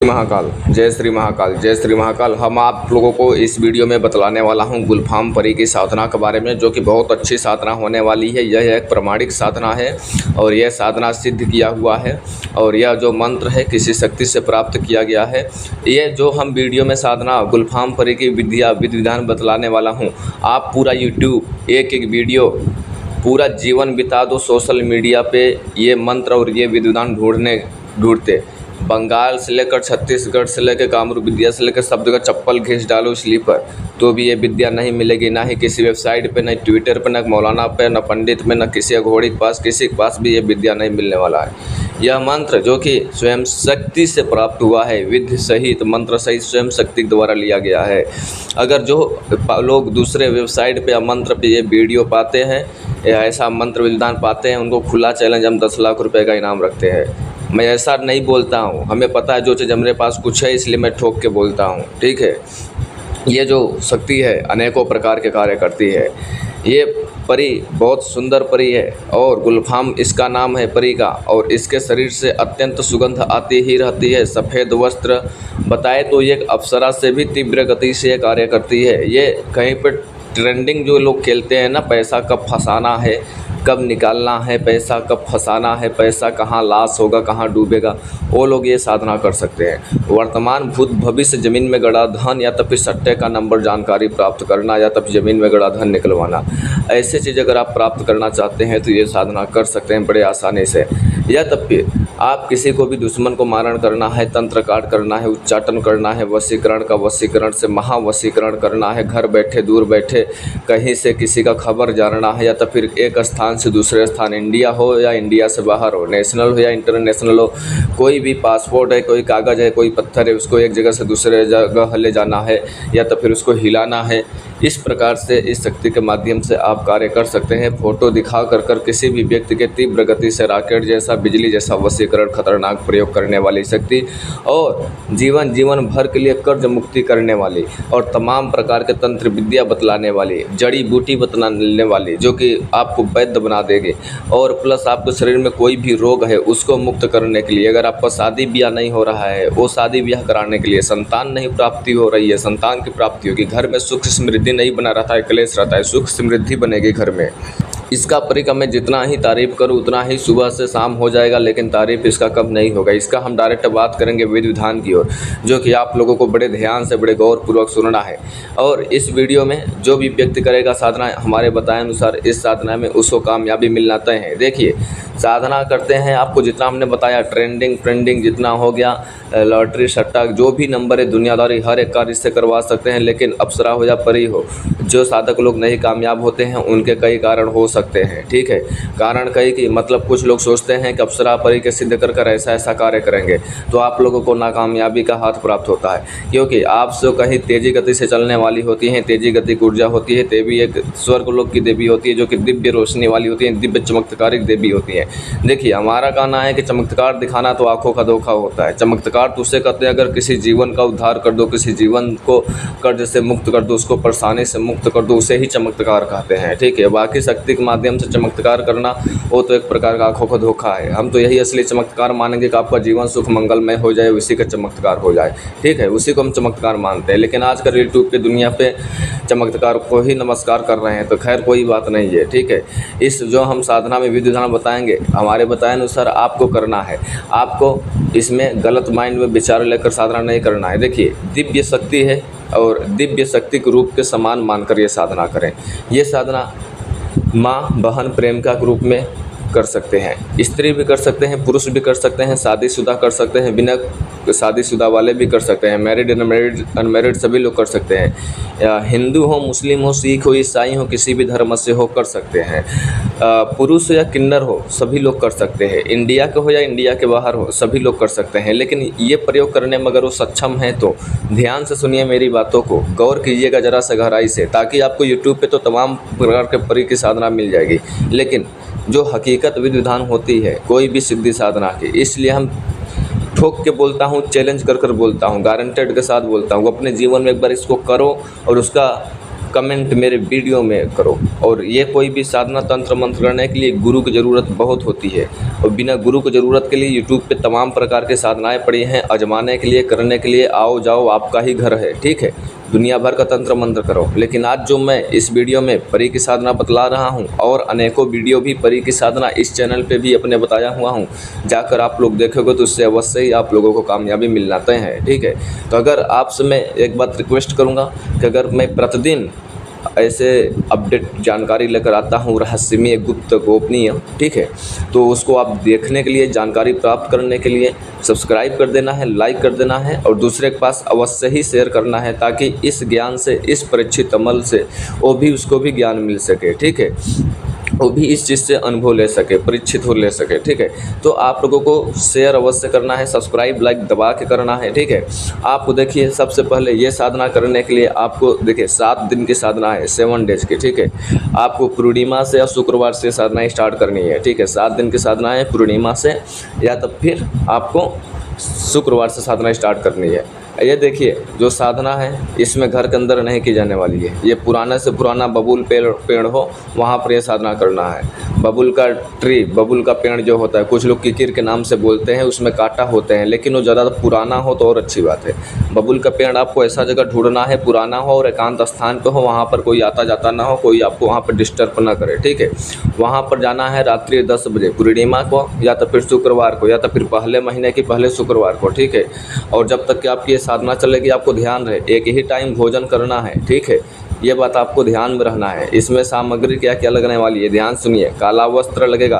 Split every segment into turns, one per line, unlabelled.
महाकाल, जय श्री महाकाल, जय श्री महाकाल। हम आप लोगों को इस वीडियो में बतलाने वाला हूं गुलफाम परी की साधना के बारे में, जो कि बहुत अच्छी साधना होने वाली है। यह एक प्रमाणिक साधना है और यह साधना सिद्ध किया हुआ है और यह जो मंत्र है किसी शक्ति से प्राप्त किया गया है। ये जो हम वीडियो में साधना गुलफाम परी की विधि विधान बतलाने वाला हूँ, आप पूरा यूट्यूब एक एक वीडियो पूरा जीवन बिता दो सोशल मीडिया पे ये मंत्र और ये विधान ढूंढते बंगाल से लेकर छत्तीसगढ़ से लेकर कामरूप विद्या से लेकर सब जगह चप्पल घिस डालो स्लीपर, तो भी ये विद्या नहीं मिलेगी। ना ही किसी वेबसाइट पे, न ट्विटर पे, न मौलाना पे, न पंडित में, न किसी अघोड़ी के पास, किसी के पास भी ये विद्या नहीं मिलने वाला है। यह मंत्र जो कि स्वयं शक्ति से प्राप्त हुआ है, विधि सहित मंत्र सहित स्वयं शक्ति द्वारा लिया गया है। अगर जो लोग दूसरे वेबसाइट पे या मंत्र पे ये वीडियो पाते हैं या ऐसा मंत्र विधान पाते हैं, उनको खुला चैलेंज हम 10 लाख रुपए का इनाम रखते हैं। मैं ऐसा नहीं बोलता हूँ, हमें पता है जो चीज़ हमारे पास कुछ है, इसलिए मैं ठोक के बोलता हूँ, ठीक है। ये जो शक्ति है अनेकों प्रकार के कार्य करती है। ये परी बहुत सुंदर परी है और गुलफाम इसका नाम है परी का, और इसके शरीर से अत्यंत सुगंध आती ही रहती है। सफ़ेद वस्त्र बताए तो ये अप्सरा से भी तीव्र गति से कार्य करती है। ये कहीं पर ट्रेंडिंग जो लोग खेलते हैं ना, पैसा कब फंसाना है, कब निकालना है, पैसा कब फंसाना है, पैसा कहाँ लॉस होगा, कहाँ डूबेगा, वो लोग ये साधना कर सकते हैं। वर्तमान भूत भविष्य ज़मीन में गड़ा धन, या तो फिर सट्टे का नंबर जानकारी प्राप्त करना, या तो फिर ज़मीन में गड़ा धन निकलवाना, ऐसे चीज़ अगर आप प्राप्त करना चाहते हैं तो ये साधना कर सकते हैं बड़े आसानी से। या तब फिर आप किसी को भी दुश्मन को मारण करना है, तंत्र काट करना है, उच्चाटन करना है, वशीकरण का वशीकरण से महावशीकरण करना है, घर बैठे दूर बैठे कहीं से किसी का खबर जानना है, या तो फिर एक स्थान से दूसरे स्थान, इंडिया हो या इंडिया से बाहर हो, नेशनल हो या इंटरनेशनल हो, कोई भी पासपोर्ट है, कोई कागज़ है, कोई पत्थर है, उसको एक जगह से दूसरे जगह ले जाना है या तो फिर उसको हिलाना है। इस प्रकार से इस शक्ति के माध्यम से आप कार्य कर सकते हैं। फ़ोटो दिखा कर किसी भी व्यक्ति के तीव्र गति से रॉकेट जैसा, बिजली जैसा वशीकरण खतरनाक प्रयोग करने वाली शक्ति, और जीवन भर के लिए कर्ज मुक्ति करने वाली, और तमाम प्रकार के तंत्र विद्या बतलाने वाली, जड़ी बूटी बतलाने वाली, जो कि आपको वैद्य बना देंगे। और प्लस आपके शरीर में कोई भी रोग है उसको मुक्त करने के लिए, अगर आपका शादी ब्याह नहीं हो रहा है वो शादी ब्याह कराने के लिए, संतान नहीं प्राप्ति हो रही है संतान की प्राप्ति होगी, घर में सुख समृद्धि नहीं बना रहता है, क्लेश रहता है, सुख समृद्धि बनेगी घर में। इसका परिक्रम में जितना ही तारीफ़ करूँ उतना ही सुबह से शाम हो जाएगा, लेकिन तारीफ़ इसका कम नहीं होगा। इसका हम डायरेक्ट बात करेंगे विधि विधान की ओर, जो कि आप लोगों को बड़े ध्यान से बड़े गौरपूर्वक सुनना है। और इस वीडियो में जो भी व्यक्ति करेगा साधना हमारे बताए अनुसार, इस साधना में उसको कामयाबी मिलना तय है। देखिए, साधना करते हैं, आपको जितना हमने बताया ट्रेंडिंग जितना हो गया, लॉटरी सट्टा जो भी नंबर है, दुनियादारी हर एक कार्य से करवा सकते हैं। लेकिन अप्सरा हो या परी हो, जो साधक लोग नहीं कामयाब होते हैं उनके कई कारण हो सकते हैं, ठीक है। कारण कई कि मतलब कुछ लोग सोचते हैं कि अप्सरा परी के सिद्ध कर ऐसा कार्य करेंगे तो आप लोगों को नाकामयाबी का हाथ प्राप्त होता है, क्योंकि आप से कहीं तेज़ी गति से चलने वाली होती हैं, तेज़ी गति की ऊर्जा होती है। देवी एक स्वर्ग लोक की देवी होती है, जो कि दिव्य रोशनी वाली होती है, दिव्य चमत्कारिक देवी होती है। देखिए, हमारा कहना है कि चमत्कार दिखाना तो आंखों का धोखा होता है। चमत्कार तो उसे कहते हैं अगर किसी जीवन का उद्धार कर दो, किसी जीवन को कर्ज से मुक्त कर दो, उसको परेशानी से मुक्त कर दो, उसे ही चमत्कार कहते हैं, ठीक है। बाकी शक्ति के माध्यम से चमत्कार करना वो तो एक प्रकार का आंखों का धोखा है। हम तो यही असली चमत्कार मानेंगे कि आपका जीवन सुख मंगलमय हो जाए, उसी का चमत्कार हो जाए, ठीक है, उसी को हम चमत्कार मानते हैं। लेकिन आजकल यूट्यूब पे दुनिया पे चमत्कार को ही नमस्कार कर रहे हैं, तो खैर कोई बात नहीं है, ठीक है। इस जो हम साधना में विधि विधान बताएंगे, हमारे बताए अनुसार आपको करना है। आपको इसमें गलत माइंड में विचार लेकर साधना नहीं करना है। देखिए, दिव्य शक्ति है और दिव्य शक्ति के रूप के समान मानकर ये साधना करें। ये साधना माँ बहन प्रेमिका के रूप में कर सकते हैं, स्त्री भी कर सकते हैं, पुरुष भी कर सकते हैं, शादीशुदा कर सकते हैं, बिना शादीशुदा वाले भी कर सकते हैं, मैरिड अनमैरिड सभी लोग कर सकते हैं, या हिंदू हो, मुस्लिम हो, सिख हो, ईसाई हो, किसी भी धर्म से हो कर सकते हैं, पुरुष हो या किन्नर हो सभी लोग कर सकते हैं, इंडिया के हो या इंडिया के बाहर हो सभी लोग कर सकते हैं। लेकिन ये प्रयोग करने में अगर वो सक्षम हैं तो ध्यान से सुनिए मेरी बातों को, गौर कीजिएगा ज़रा सा गहराई से, ताकि आपको यूट्यूब पे तो तमाम प्रकार के परी की साधना मिल जाएगी, लेकिन जो हकीकत विधि विधान होती है कोई भी सिद्धि साधना की, इसलिए हम ठोक के बोलता हूँ, चैलेंज कर बोलता हूँ, गारंटेड के साथ बोलता हूँ। अपने जीवन में एक बार इसको करो और उसका कमेंट मेरे वीडियो में करो। और ये कोई भी साधना तंत्र मंत्र करने के लिए गुरु की ज़रूरत बहुत होती है, और बिना गुरु की ज़रूरत के लिए यूट्यूब पे तमाम प्रकार की साधनाएं पड़ी हैं आजमाने के लिए, करने के लिए। आओ जाओ, आपका ही घर है, ठीक है। दुनिया भर का तंत्र मंत्र करो। लेकिन आज जो मैं इस वीडियो में परी की साधना बतला रहा हूं, और अनेकों वीडियो भी परी की साधना इस चैनल पे भी अपने बताया हुआ हूं, जाकर आप लोग देखोगे तो उससे अवश्य ही आप लोगों को कामयाबी मिलना तय है, ठीक है। तो अगर आपसे मैं एक बात रिक्वेस्ट करूंगा कि अगर मैं प्रतिदिन ऐसे अपडेट जानकारी लेकर आता हूँ, रहस्यमय, गुप्त, गोपनीय, ठीक है, तो उसको आप देखने के लिए, जानकारी प्राप्त करने के लिए सब्सक्राइब कर देना है, लाइक कर देना है, और दूसरे के पास अवश्य ही शेयर करना है, ताकि इस ज्ञान से, इस परीक्षित अमल से उसको भी ज्ञान मिल सके, ठीक है। वो भी इस चीज़ से अनुभव ले सके, परीक्षित हो ले सके, ठीक है। तो आप लोगों को शेयर अवश्य करना है, सब्सक्राइब लाइक दबा के करना है, ठीक है। आपको देखिए, सबसे पहले ये साधना करने के लिए आपको देखिए 7 दिन की साधना है, 7 डेज की, ठीक है। आपको पूर्णिमा से या शुक्रवार से साधना स्टार्ट करनी है, ठीक है। 7 दिन की साधना है, पूर्णिमा से या तो फिर आपको शुक्रवार से साधना स्टार्ट करनी है। ये देखिए, जो साधना है इसमें घर के अंदर नहीं की जाने वाली है। ये पुराना से पुराना बबूल पेड़ हो, वहाँ पर यह साधना करना है। बबूल का ट्री, बबूल का पेड़ जो होता है, कुछ लोग किकिर के नाम से बोलते हैं, उसमें कांटा होते हैं, लेकिन वो ज़्यादा पुराना हो तो और अच्छी बात है। बबूल का पेड़ आपको ऐसा जगह ढूंढना है, पुराना हो और एकांत स्थान पर हो, वहाँ पर कोई आता जाता ना हो, कोई आपको वहाँ पर डिस्टर्ब ना करे, ठीक है। वहाँ पर जाना है रात्रि 10 बजे पूर्णिमा को, या तो फिर शुक्रवार को, या तो फिर पहले महीने की पहले शुक्रवार को, ठीक है। और जब तक कि आपकी ये साधना चलेगी, आपको ध्यान रहे, एक ही टाइम भोजन करना है, ठीक है। ये बात आपको ध्यान में रहना है। इसमें सामग्री क्या क्या लगने वाली है, ध्यान सुनिए। काला वस्त्र लगेगा,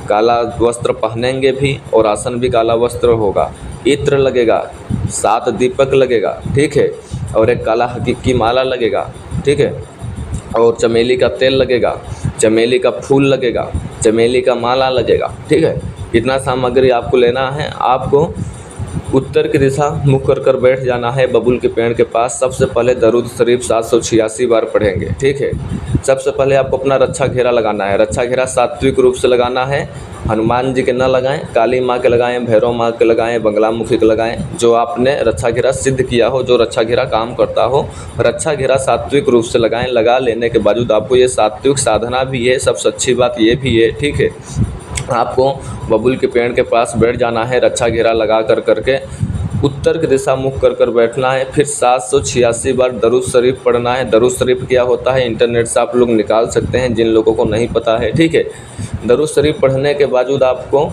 काला वस्त्र पहनेंगे भी, और आसन भी काला वस्त्र होगा। इत्र लगेगा, 7 दीपक लगेगा, ठीक है। और एक काला हकीकी माला लगेगा, ठीक है। और चमेली का तेल लगेगा, चमेली का फूल लगेगा, चमेली का माला लगेगा, ठीक है। इतना सामग्री आपको लेना है। आपको उत्तर की दिशा मुख कर बैठ जाना है बबूल के पेड़ के पास। सबसे पहले दरूद शरीफ 786 बार पढ़ेंगे, ठीक है। सबसे पहले आपको अपना रक्षा घेरा लगाना है। रक्षा घेरा सात्विक रूप से लगाना है। हनुमान जी के न लगाएं, काली माँ के लगाएं, भैरव माँ के लगाएं, बंगलामुखी के लगाएं, जो आपने रक्षा घेरा सिद्ध किया हो, जो रक्षा घेरा काम करता हो। रक्षा घेरा सात्विक रूप से लगाएं। लगा लेने के बावजूद आपको ये सात्विक साधना भी है, सबसे अच्छी बात ये भी है, ठीक है। आपको बबूल के पेड़ के पास बैठ जाना है, रक्षा घेरा लगा करके उत्तर की दिशा मुख कर बैठना है। फिर 786 बार दरूद शरीफ पढ़ना है। दरूद शरीफ क्या होता है, इंटरनेट से आप लोग निकाल सकते हैं, जिन लोगों को नहीं पता है, ठीक है। दरूद शरीफ पढ़ने के बावजूद आपको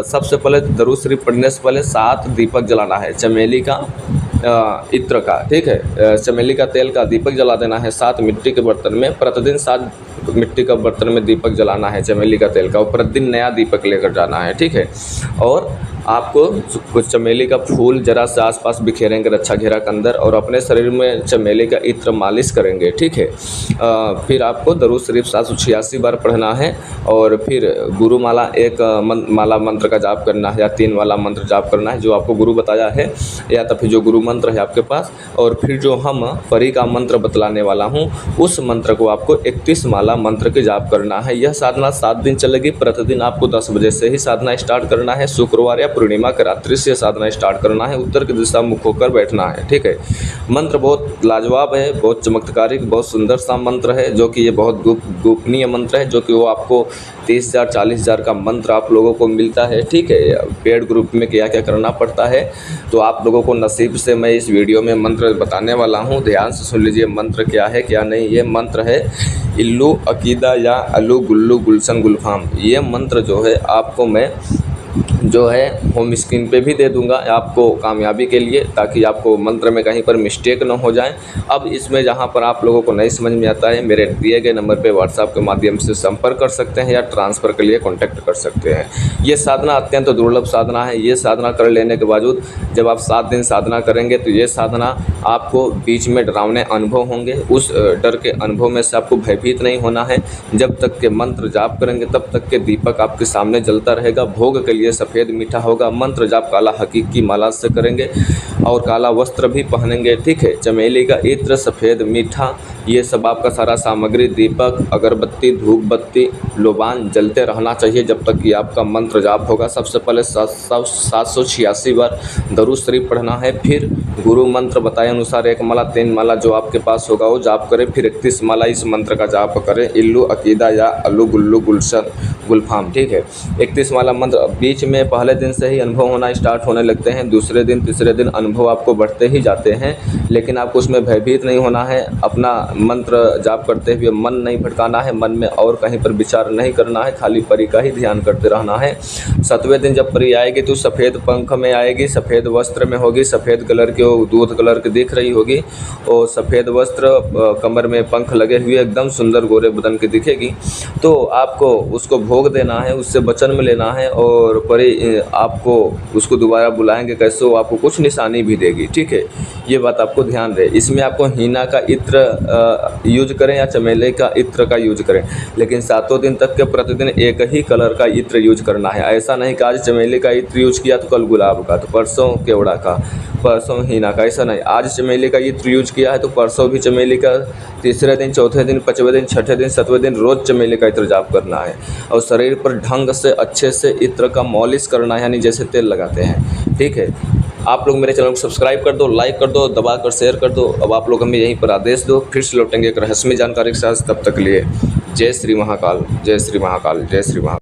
सबसे पहले दरूद शरीफ पढ़ने से पहले 7 दीपक जलाना है, चमेली का, इत्र का, ठीक है। चमेली का तेल का दीपक जला देना है 7 मिट्टी के बर्तन में। प्रतिदिन 7 मिट्टी का बर्तन में दीपक जलाना है चमेली का तेल का, और प्रतिदिन नया दीपक लेकर जाना है, ठीक है। और आपको कुछ चमेली का फूल जरा से आसपास बिखेरेंगे रक्षा घेरा के अंदर, और अपने शरीर में चमेली का इत्र मालिश करेंगे, ठीक है। फिर आपको दरूद शरीफ 786 बार पढ़ना है, और फिर गुरु माला एक माला मंत्र का जाप करना है, या 3 वाला मंत्र जाप करना है, जो आपको गुरु बताया है, या तो फिर जो गुरु मंत्र है आपके पास। और फिर जो हम परी का मंत्र बतलाने वाला हूँ, उस मंत्र को आपको 31 माला मंत्र के जाप करना है। यह साधना 7 दिन चलेगी। प्रतिदिन आपको 10 बजे से ही साधना स्टार्ट करना है। शुक्रवार या पूर्णिमा के रात्रि से साधना स्टार्ट करना है। उत्तर की दिशा मुख होकर बैठना है, ठीक है। मंत्र बहुत लाजवाब है, बहुत चमत्कारिक, बहुत सुंदर सा मंत्र है, जो कि ये बहुत गोपनीय मंत्र है, जो कि वो आपको 30,000 40,000 का मंत्र आप लोगों को मिलता है, ठीक है। पेड ग्रुप में क्या क्या करना पड़ता है, तो आप लोगों को नसीब से मैं इस वीडियो में मंत्र बताने वाला हूँ। ध्यान से सुन लीजिए मंत्र क्या है क्या नहीं। ये मंत्र है इल्लू अकीदा या अलू गुल्लू गुलशन गुलफाम। ये मंत्र जो है आपको मैं जो है होम स्क्रीन पे भी दे दूंगा आपको कामयाबी के लिए, ताकि आपको मंत्र में कहीं पर मिस्टेक न हो जाए। अब इसमें जहां पर आप लोगों को नहीं समझ में आता है, मेरे दिए गए नंबर पे व्हाट्सएप के माध्यम से संपर्क कर सकते हैं, या ट्रांसफ़र के लिए कॉन्टैक्ट कर सकते हैं। ये साधना अत्यंत दुर्लभ साधना है। ये साधना कर लेने के बावजूद जब आप 7 दिन साधना करेंगे, तो ये साधना आपको बीच में डरावने अनुभव होंगे। उस डर के अनुभव में से आपको भयभीत नहीं होना है। जब तक के मंत्र जाप करेंगे, तब तक के दीपक आपके सामने जलता रहेगा। भोग के लिए सफ़ेद सफ़ेद मीठा होगा। मंत्र जाप काला हकीक की माला से करेंगे और काला वस्त्र भी पहनेंगे, ठीक है। चमेली का इत्र, सफ़ेद मीठा, ये सब आपका सारा सामग्री, दीपक, अगरबत्ती, धूप बत्ती, लोबान जलते रहना चाहिए जब तक कि आपका मंत्र जाप होगा। सबसे पहले 786 बार दरूद शरीफ पढ़ना है। फिर गुरु मंत्र बताए अनुसार 1 माला 3 माला जो आपके पास होगा वो जाप करें। फिर 31 माला इस मंत्र का जाप करें, इल्लू अकीदा या अल्लू गुल्लू गुलशन गुलफाम, ठीक है। 31 माला मंत्र बीच में पहले दिन से ही अनुभव होना स्टार्ट होने लगते हैं, दूसरे दिन तीसरे दिन अनुभव आपको बढ़ते ही जाते हैं, लेकिन आपको उसमें भयभीत नहीं होना है। अपना मंत्र जाप करते हुए मन नहीं भटकाना है, मन में और कहीं पर विचार नहीं करना है, खाली परी का ही ध्यान करते रहना है। 7वें दिन जब परी आएगी तो सफ़ेद पंख में आएगी, सफ़ेद वस्त्र में होगी, सफ़ेद कलर की वो दूध कलर की दिख रही होगी और सफ़ेद वस्त्र, कमर में पंख लगे हुए, एकदम सुंदर गोरे बदन की दिखेगी। तो आपको उसको भोग देना है, उससे वचन में लेना है और परी आपको उसको दोबारा बुलाएंगे कैसे, वो आपको कुछ निशानी भी देगी, ठीक है। ये बात आपको ध्यान रहे। इसमें आपको हीना का इत्र यूज करें या चमेली का इत्र का यूज करें, लेकिन 7 दिन तक के प्रतिदिन एक ही कलर का इत्र यूज करना है। ऐसा नहीं कि आज चमेली का इत्र यूज किया तो कल गुलाब का, तो परसों केवड़ा का, परसों हीना का, ऐसा नहीं। आज चमेली का इत्र यूज किया है तो परसों भी चमेली का, तीसरे दिन, चौथे दिन, 5वें दिन, 6ठे दिन, 7वें दिन रोज़ चमेली का इत्र जाप करना है। और शरीर पर ढंग से अच्छे से इत्र का मॉलिश करना है, यानी जैसे तेल लगाते हैं, ठीक है। आप लोग मेरे चैनल को सब्सक्राइब कर दो, लाइक कर दो, दबा कर शेयर कर दो। अब आप लोग हमें यहीं पर आदेश दो, फिर से लौटेंगे एक रहस्यमय जानकारी के साथ। तब तक के लिए जय श्री महाकाल, जय श्री महाकाल, जय श्री महाकाल।